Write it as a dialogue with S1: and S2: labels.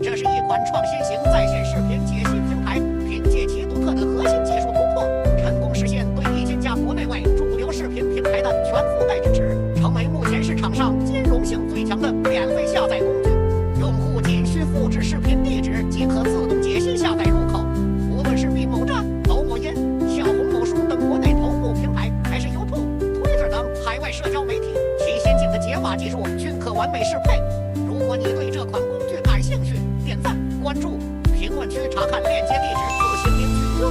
S1: 这是一款创新型在线视频解析平台，凭借其独特的核心技术突破，成功实现对1000家国内外主流视频平台的全覆盖支持，成为目前市场上兼容性最强的免费下载工具。用户仅需复制视频地址即可自动解析下载入口。无论是 B 某站、抖某音、小红某书等国内头部平台，还是 YouTube、Twitter 等海外社交媒体，其先进的解码技术均可完美适配。如果你对这款工具感兴趣，点赞、关注、评论区查看链接地址。